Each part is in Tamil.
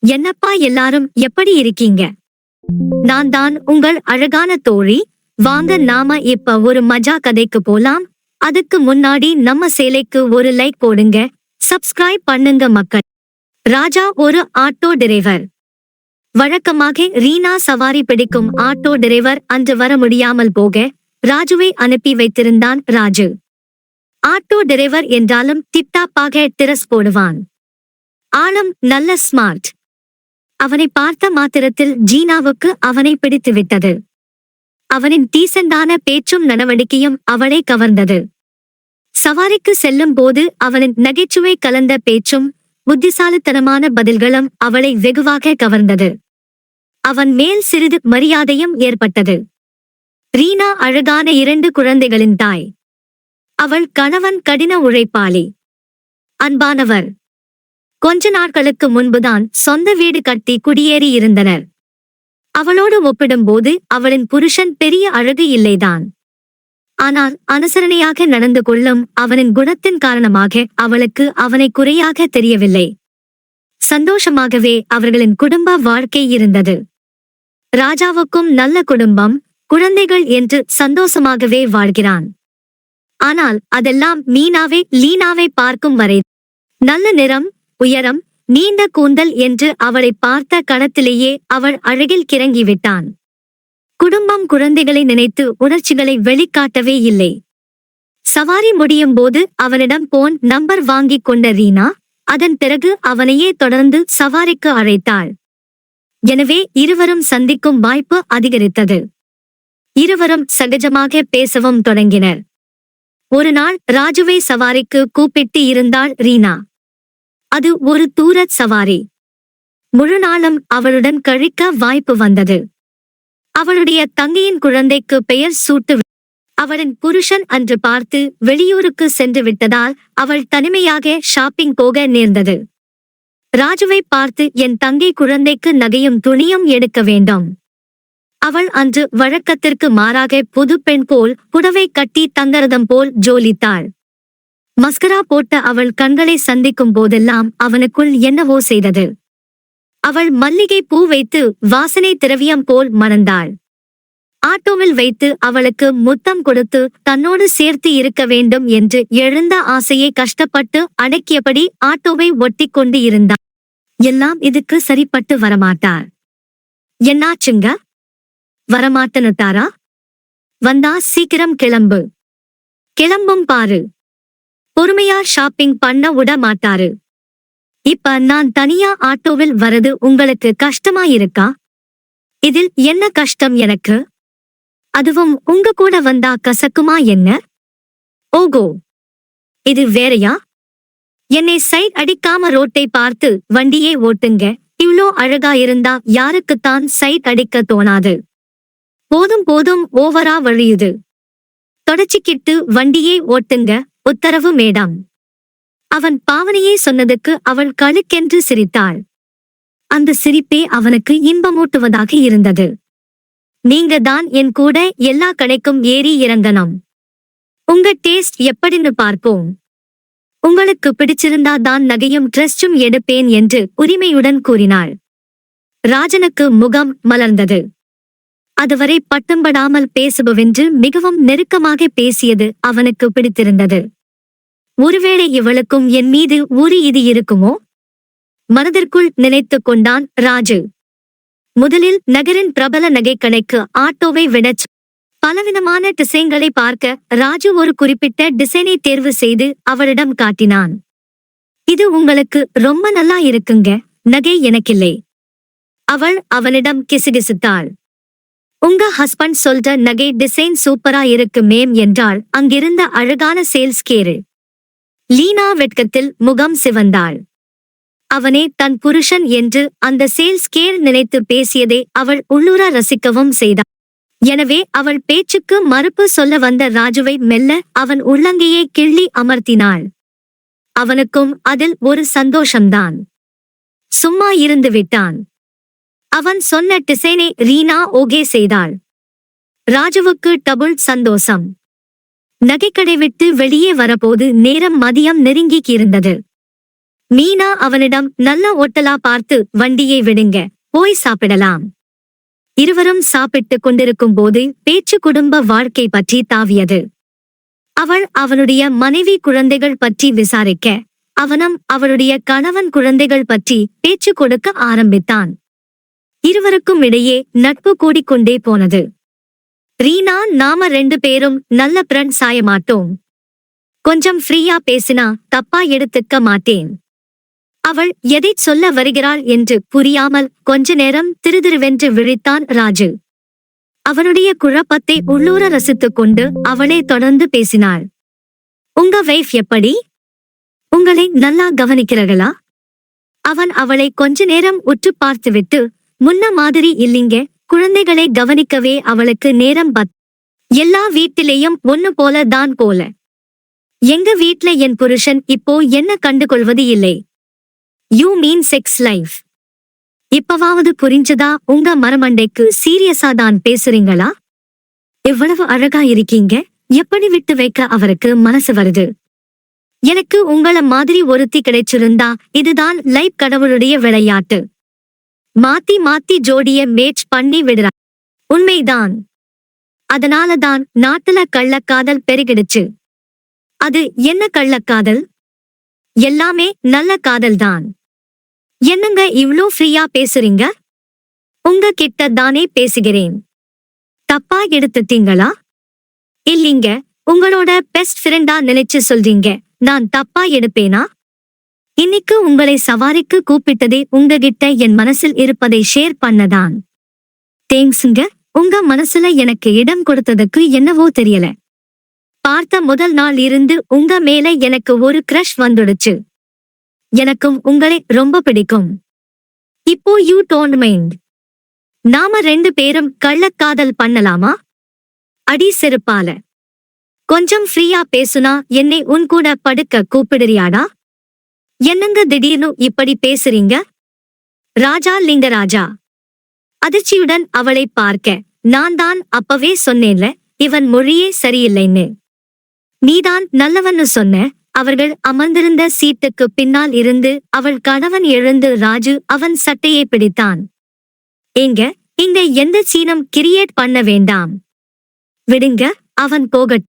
என்னப்பா எல்லாரும் எப்படி இருக்கீங்க? நான் தான் உங்கள் அழகான தோழி. வாங்க நாம இப்ப ஒரு மஜா கதைக்கு போலாம். அதுக்கு முன்னாடி நம்ம சேலைக்கு ஒரு லைக் போடுங்க. சப்ஸ்கிரைப் பண்ணுங்க மக்கள். ராஜா ஒரு ஆட்டோ டிரைவர். வழக்கமாக ரீனா சவாரி பிடிக்கும் ஆட்டோ டிரைவர் அன்று வர முடியாமல் போக ராஜுவை அனுப்பி வைத்திருந்தான் ராஜு. ஆட்டோ டிரைவர் என்றாலும் டிப்டாப்பாக டிரஸ் போடுவான். ஆளும் நல்ல ஸ்மார்ட். அவனை பார்த்த மாத்திரத்தில் ஜீனாவுக்கு அவனை பிடித்துவிட்டது. அவனின் டீசெண்டான பேச்சும் நடவடிக்கையும் அவளை கவர்ந்தது. சவாரிக்கு செல்லும் போது அவனின் நகைச்சுவை கலந்த பேச்சும் புத்திசாலித்தனமான பதில்களும் அவளை வெகுவாக கவர்ந்தது. அவன் மேல் சிறிது மரியாதையும் ஏற்பட்டது. ரீனா அழகான 2 குழந்தைகளின் தாய். அவள் கணவன் கடின உழைப்பாளி, அன்பானவர். கொஞ்ச நாட்களுக்கு முன்புதான் சொந்த வீடு கட்டி குடியேறி இருந்தனர். அவளோடு ஒப்பிடும்போது அவளின் புருஷன் பெரிய அழகு இல்லைதான். ஆனால் அனுசரணையாக நடந்து கொள்ளும் அவனின் குணத்தின் காரணமாக அவளுக்கு அவனை குறையாக தெரியவில்லை. சந்தோஷமாகவே அவர்களின் குடும்ப வாழ்க்கை இருந்தது. ராஜாவுக்கும் நல்ல குடும்பம், குழந்தைகள் என்று சந்தோஷமாகவே வாழ்கிறான். ஆனால் அதெல்லாம் லீனாவை பார்க்கும் வரை. நல்ல நிறம், உயரம், நீண்ட கூந்தல் என்று அவளை பார்த்த கணத்திலேயே அவள் அழகில் கிறங்கிவிட்டான். குடும்பம், குழந்தைகளை நினைத்து உணர்ச்சிகளை வெளிக்காட்டவே இல்லை. சவாரி முடியும் போது அவனிடம் போன் நம்பர் வாங்கிக் கொண்ட ரீனா அதன் பிறகு அவனையே தொடர்ந்து சவாரிக்கு அழைத்தாள். எனவே இருவரும் சந்திக்கும் வாய்ப்பு அதிகரித்தது. இருவரும் சகஜமாக பேசவும் தொடங்கினர். ஒரு நாள் ராஜுவை சவாரிக்கு கூப்பிட்டு இருந்தாள் ரீனா. அது ஒரு தூரச் சவாரி. முழு நாளும் அவளுடன் கழிக்க வாய்ப்பு வந்தது. அவளுடைய தங்கையின் குழந்தைக்கு பெயர் சூட்டு. அவளின் புருஷன் அன்று பார்த்து வெளியூருக்கு சென்று விட்டதால் அவள் தனிமையாக ஷாப்பிங் போக நேர்ந்தது. ராஜுவை பார்த்து என் தங்கை குழந்தைக்கு நகையும் துணியும் எடுக்க வேண்டும். அவள் அன்று வழக்கத்திற்கு மாறாக புது பெண் போல் புடவை கட்டி தங்கரதம் போல் ஜோலித்தாள். மஸ்கரா போட்ட அவள் கண்களை சந்திக்கும் போதெல்லாம் அவனுக்குள் என்னவோ செய்தது. அவள் மல்லிகை பூ வைத்து வாசனை திரவியம் போல் மணந்தாள். ஆட்டோவில் வைத்து அவளுக்கு முத்தம் கொடுத்து தன்னோடு சேர்த்து இருக்க வேண்டும் என்று எழுந்த ஆசையை கஷ்டப்பட்டு அடக்கியபடி ஆட்டோவை ஒட்டிக் கொண்டு இருந்தாள். எல்லாம் இதுக்கு சரிப்பட்டு வரமாட்டார். என்னாச்சுங்க? வரமாட்டனுட்டாரா? வந்தா சீக்கிரம் கிளம்பு. கிளம்பும் பாரு. பொறுமையா ஷாப்பிங் பண்ண விட மாட்டாரு. இப்ப நான் தனியா ஆட்டோவில் வரது உங்களுக்கு கஷ்டமா இருக்கா? இதில் என்ன கஷ்டம் எனக்கு? அதுவும் உங்க கூட வந்தா கசக்குமா என்ன? ஓகோ, இது வேறையா? என்னை சைட் அடிக்காம ரோட்டை பார்த்து வண்டியே ஓட்டுங்க. இவ்ளோ அழகா இருந்தா யாருக்குத்தான் சைட் அடிக்க தோணாது? போதும் போதும், ஓவரா வழியுது. தொடச்சிக்கிட்டு வண்டியே ஓட்டுங்க. உத்தரவு மேடம். அவன் பாவனையே சொன்னதுக்கு அவள் கழுக்கென்று சிரித்தாள். அந்த சிரிப்பே அவனுக்கு இன்பமூட்டுவதாக இருந்தது. நீங்க தான் என் கூட எல்லா கடைக்கும் ஏறி இறங்கணும். உங்க டேஸ்ட் எப்படின்னு பார்ப்போம். உங்களுக்கு பிடிச்சிருந்தா தான் நகையும் ட்ரெஸ்ஸும் எடுப்பேன் என்று உரிமையுடன் கூறினாள். ராஜனுக்கு முகம் மலர்ந்தது. அதுவரை பட்டம்படாமல் பேசுபவென்று மிகவும் நெருக்கமாக பேசியது அவனுக்கு பிடித்திருந்தது. ஒருவேளை இவளுக்கும் என் மீது ஒரு இது இருக்குமோ? மனதிற்குள் நினைத்துக் கொண்டான் ராஜு. முதலில் நகரின் பிரபல நகைக்கடைக்கு ஆட்டோவை விடச் பலவிதமான டிசைன்களை பார்க்க ராஜு ஒரு குறிப்பிட்ட டிசைனை தேர்வு செய்து அவளிடம் காட்டினான். இது உங்களுக்கு ரொம்ப நல்லா இருக்குங்க, நகை எனக்கில்லை. அவள் அவனிடம் கிசுகிசுத்தாள். உங்க ஹஸ்பண்ட் சொல்ற நகை டிசைன் சூப்பரா இருக்கு மேம் என்றாள் அங்கிருந்த அழகான சேல்ஸ் கேரு. லீனா வெட்கத்தில் முகம் சிவந்தாள். அவனே தன் புருஷன் என்று அந்த சேல்ஸ் கேர் நினைத்து பேசியதை அவள் உள்ளூர ரசிக்கவும் செய்தாள். எனவே அவள் பேச்சுக்கு மறுப்பு சொல்ல வந்த ராஜுவை மெல்ல அவன் உள்ளங்கையை கிள்ளி அமர்த்தினாள். அவனுக்கும் அதில் ஒரு சந்தோஷம்தான். சும்மா இருந்து விட்டான். அவன் சொன்ன டிசைனை ரீனா ஓகே செய்தாள். ராஜுவுக்கு டபுள் சந்தோஷம். நகைக்கடை விட்டு வெளியே வரபோது நேரம் மதியம் நெருங்கிக் இருந்தது. மீனா அவனிடம் நல்ல ஓட்டலா பார்த்து வண்டியை விடுங்க, போய் சாப்பிடலாம். இருவரும் சாப்பிட்டுக் கொண்டிருக்கும் போது பேச்சு குடும்ப வாழ்க்கை பற்றி தாவியது. அவள் அவனுடைய மனைவி குழந்தைகள் பற்றி விசாரிக்க, அவனும் அவளுடைய கணவன் குழந்தைகள் பற்றி பேச்சு கொடுக்க ஆரம்பித்தான். இருவருக்கும் இடையே நட்பு கூடிக்கொண்டே போனது. ரீனா, நாம 2 பேரும் நல்ல ஃப்ரெண்ட் சாய மாட்டோம். கொஞ்சம் ஃப்ரீயா பேசினா தப்பா எடுத்துக்க மாட்டேன். அவள் எதைச் சொல்ல வருகிறாள் என்று புரியாமல் கொஞ்ச நேரம் திருதிருவென்று விழித்தான் ராஜு. அவனுடைய குழப்பத்தை உள்ளூர ரசித்துக் கொண்டு அவளே தொடர்ந்து பேசினாள். உங்க வைஃப் எப்படி? உங்களை நல்லா கவனிக்கிறார்களா? அவன் அவளை கொஞ்ச நேரம் உற்று பார்த்துவிட்டு, முன்ன மாதிரி இல்லிங்க, குழந்தைகளை கவனிக்கவே அவளுக்கு நேரம் எல்லா வீட்டிலேயும் ஒன்னு போல தான் போல. எங்க வீட்ல என் புருஷன் இப்போ என்ன கண்டுகொள்வது இல்லை. You mean sex life. இப்பவாவது புரிஞ்சதா? உங்க மரமண்டைக்கு சீரியஸா தான் பேசுறீங்களா? எவ்வளவு அழகா இருக்கீங்க, எப்படி விட்டு வைக்க அவருக்கு மனசு வருது? எனக்கு உங்கள மாதிரி ஒருத்தி கிடைச்சிருந்தா இதுதான் லைஃப். கடவுளுடைய விளையாட்டு. மாத்தி மாத்தி ஜோடிய மேட்ச் பண்ணி விடுறா. உண்மைதான். அதனாலதான் நாட்டுல கள்ளக்காதல் பெருகிடுச்சு. அது என்ன கள்ளக்காதல்? எல்லாமே நல்ல காதல்தான். என்னங்க இவ்ளோ ஃப்ரீயா பேசுறீங்க? உங்க கிட்ட தானே பேசுகிறேன். தப்பா எடுத்துட்டீங்களா? இல்லீங்க, உங்களோட பெஸ்ட் ஃப்ரெண்டா நினைச்சு சொல்றீங்க. நான் தப்பா எடுப்பேனா? இன்னைக்கு உங்களை சவாரிக்கு கூப்பிட்டதே உங்ககிட்ட என் மனசில் இருப்பதை ஷேர் பண்ணதான். தேங்க்ஸ்ங்க. உங்க மனசுல எனக்கு இடம் கொடுத்ததுக்கு என்னவோ தெரியல. பார்த்த முதல் நாள் இருந்து உங்க மேல எனக்கு ஒரு கிரஷ் வந்துடுச்சு. எனக்கும் உங்களை ரொம்ப பிடிக்கும். இப்போ யூ டோன்ட் மைண்ட். நாம 2 பேரும் கள்ளக்காதல் பண்ணலாமா? அடி செருப்பால. கொஞ்சம் ஃப்ரீயா பேசுனா என்னை உன் கூட படுக்க கூப்பிடுறியாடா? என்னங்க திடீர்னு இப்படி பேசுறீங்க? ராஜா லிங்கராஜா. அதிர்ச்சியுடன் அவளை பார்க்க, நான் தான் அப்பவே சொன்னேன்ல, இவன் மொழியே சரியில்லைன்னு. நீதான் நல்லவன்னு சொன்ன. அவர்கள் அமர்ந்திருந்த சீட்டுக்கு பின்னால் இருந்து அவள் கணவன் எழுந்து ராஜு அவன் சட்டையை பிடித்தான். ஏங்க, இங்க எந்த சீனம் கிரியேட் பண்ண வேண்டாம். விடுங்க, அவன் போகட்.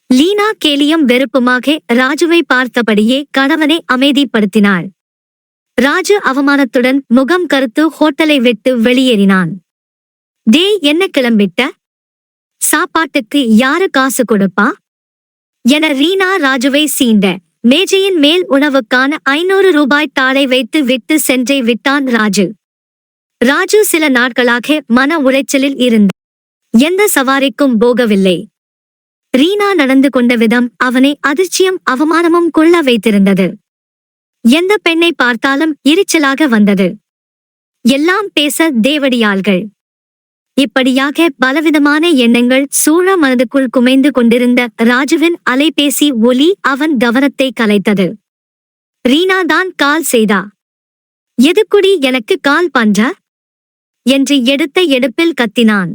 லீனா கேலியும் வெறுப்புமாக ராஜுவை பார்த்தபடியே கணவனை அமைதிப்படுத்தினாள். ராஜு அவமானத்துடன் முகம் கருத்து ஹோட்டலை விட்டு வெளியேறினான். டேய், என்ன கிளம்பிட்ட? சாப்பாட்டுக்கு யாரு காசு கொடுப்பா என ரீனா ராஜுவை சீண்ட, மேஜையின் மேல் உணவுக்கான 500 ரூபாய் தாளை வைத்து விட்டு சென்றே விட்டான் ராஜு. ராஜு சில நாட்களாக மன உளைச்சலில் இருந்தான். எந்த சவாரிக்கும் போகவில்லை. ரீனா நடந்து கொண்ட விதம் அவனை அதிர்ச்சியும் அவமானமும் கொள்ள வைத்திருந்தது. எந்த பெண்ணை பார்த்தாலும் எரிச்சலாக வந்தது. எல்லாம் பேச தேவடியாள்கள். இப்படியாக பலவிதமான எண்ணங்கள் சூழ மனதுக்குள் குமைந்து கொண்டிருந்த ராஜுவின் அலைபேசி ஒலி அவன் கவனத்தை கலைத்தது. ரீனா தான் கால் செய்தா. எதுக்குடி எனக்கு கால் பண்ற என்று எடுத்த எடுப்பில் கத்தினான்.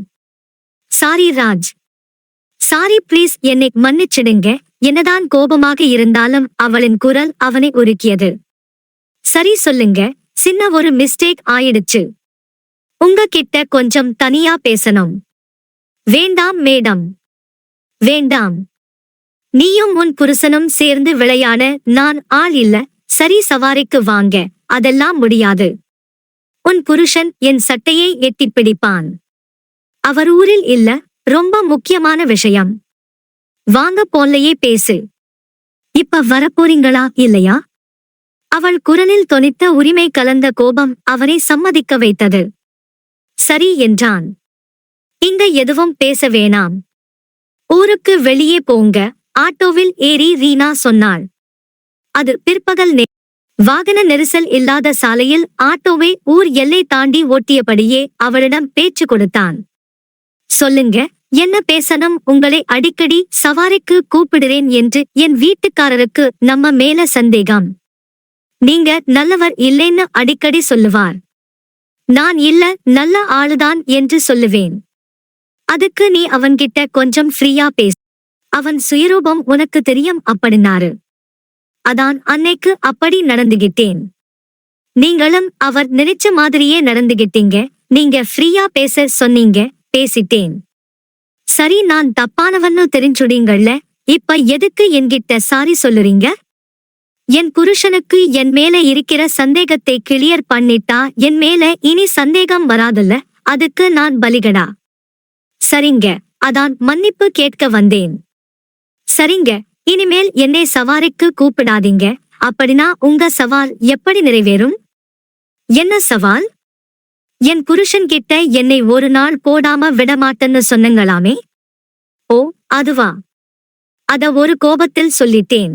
சாரி ராஜ். சாரி ப்ளீஸ், என்னை மன்னிச்சிடுங்க. என்னதான் கோபமாக இருந்தாலும் அவளின் குரல் அவனை உருக்கியது. சரி சொல்லுங்க, சின்ன ஒரு மிஸ்டேக் ஆயிடுச்சு. உங்ககிட்ட கொஞ்சம் தனியா பேசணும். வேண்டாம் மேடம். வேண்டாம். நீயும் உன் புருஷனும் சேர்ந்து விளையாட நான் ஆள் இல்ல. சரி, சவாரிக்கு வாங்க. அதெல்லாம் முடியாது. உன் புருஷன் என் சட்டையை எட்டிப் பிடிப்பான். அவர் ஊரில் இல்ல. ரொம்ப முக்கியமான விஷயம். வாங்க, போன்லயே பேசு. இப்ப வரப்போறீங்களா இல்லையா? அவள் குரலில் தொனித்த உரிமை கலந்த கோபம் அவரை சம்மதிக்க வைத்தது. சரி என்றான். இங்க எதுவும் பேச வேணாம். ஊருக்கு வெளியே போங்க. ஆட்டோவில் ஏறி ரீனா சொன்னாள். அது பிற்பகல் வாகன நெரிசல் இல்லாத சாலையில் ஆட்டோவை ஊர் எல்லை தாண்டி ஓட்டியபடியே அவளிடம் பேச்சு கொடுத்தான். சொல்லுங்க, என்ன பேசணும்? உங்களை அடிக்கடி சவாரிக்கு கூப்பிடுறேன் என்று என் வீட்டுக்காரருக்கு நம்ம மேல சந்தேகம். நீங்க நல்லவர் இல்லைன்னு அடிக்கடி சொல்லுவார். நான் இல்ல, நல்ல ஆளுதான் என்று சொல்லுவேன். அதுக்கு நீ அவன்கிட்ட கொஞ்சம் ஃப்ரீயா பேசு. அவன் சுயரூபம் உனக்கு தெரியும் அப்படின்னாரு. அதான் அன்னைக்கு அப்படி நடந்துகிட்டேன். நீங்களும் அவர் நினைச்ச மாதிரியே நடந்துகிட்டீங்க. நீங்க ஃப்ரீயா பேச சொன்னீங்க, பேசிட்டேன். சரி, நான் தப்பானவன்னு தெரிஞ்சுடீங்கள்ல, இப்ப எதுக்கு என்கிட்ட சாரி சொல்லுறீங்க? என் புருஷனுக்கு என் மேல இருக்கிற சந்தேகத்தை கிளியர் பண்ணிட்டா என் மேல இனி சந்தேகம் வராதுல்ல, அதுக்கு நான் பலிகடா. சரிங்க, அதான் மன்னிப்பு கேட்க வந்தேன். சரிங்க, இனிமேல் என்னை சவாரிக்கு கூப்பிடாதீங்க. அப்படின்னா உங்க சவால் எப்படி நிறைவேறும்? என்ன சவால்? என் புருஷன்கிட்ட என்னை ஒரு நாள் போடாம விடமாட்டேன்னு சொன்னங்களாமே. ஓ, அதுவா? அத ஒரு கோபத்தில் சொல்லிட்டேன்.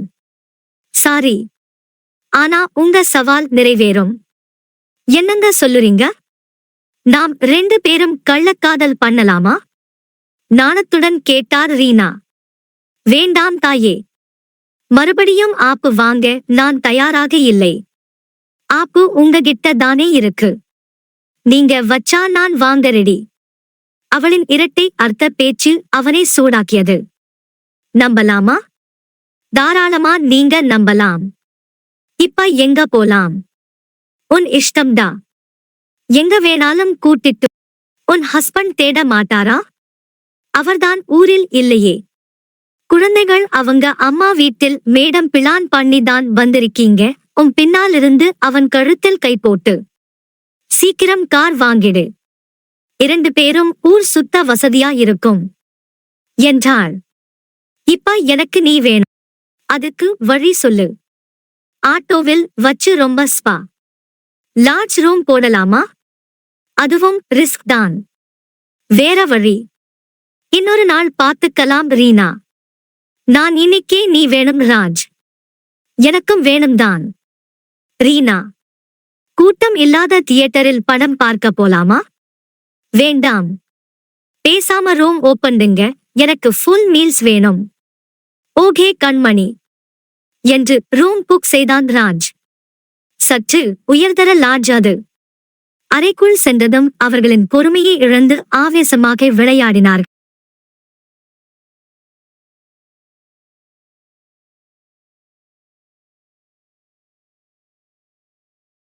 சாரி. ஆனா உங்க சவால் நிறைவேறும். என்னங்க சொல்லுறீங்க? நாம் 2 பேரும் கள்ளக்காதல் பண்ணலாமா? நாணத்துடன் கேட்டார் ரீனா. வேண்டாம் தாயே. மறுபடியும் ஆப்பு வாங்க நான் தயாராக இல்லை. ஆப்பு உங்ககிட்ட தானே இருக்கு. நீங்க வச்சா நான் வாங்க ரெடி. அவளின் இரட்டை அர்த்த பேச்சில் அவனை சூடாக்கியது. நம்பலாமா? தாராளமா நீங்க நம்பலாம். இப்ப எங்க போலாம்? உன் இஷ்டம்டா. எங்க வேணாலும் கூட்டிட்டு. உன் ஹஸ்பண்ட் தேட மாட்டாரா? அவர்தான் ஊரில் இல்லையே. குழந்தைகள் அவங்க அம்மா வீட்டில் மேடம் பிளான் பண்ணிதான் வந்திருக்கீங்க. பின்னாலிருந்து அவன் கழுத்தில் கை போட்டு, சீக்கிரம் கார் வாங்கிடு. 2 பேரும் ஊர் சுத்த வசதியா இருக்கும் என்றாள். இப்ப எனக்கு நீ வேணும். அதுக்கு வழி சொல்லு. ஆட்டோவில் வச்சு ரொம்ப ஸ்பா லாட்ஜ் ரூம் போடலாமா? அதுவும் ரிஸ்க் தான். வேற வழி இன்னொரு நாள் பார்த்துக்கலாம் ரீனா. நான் இன்னைக்கே நீ வேணும் ராஜ். எனக்கும் வேணும்தான். ரீனா, கூட்டம் இல்லாத தியேட்டரில் படம் பார்க்க போலாமா? வேண்டாம். பேசாம ரூம் ஓப்பன்டுங்க. எனக்கு ஃபுல் மீல்ஸ் வேணும். ஓகே கண்மணி என்று ரூம் புக் செய்தான் ராஜ். சற்று உயர்தர லாட்ஜ் அது. அறைக்குள் சென்றதும் அவர்களின் பொறுமையை இழந்து ஆவேசமாக விளையாடினார்கள்.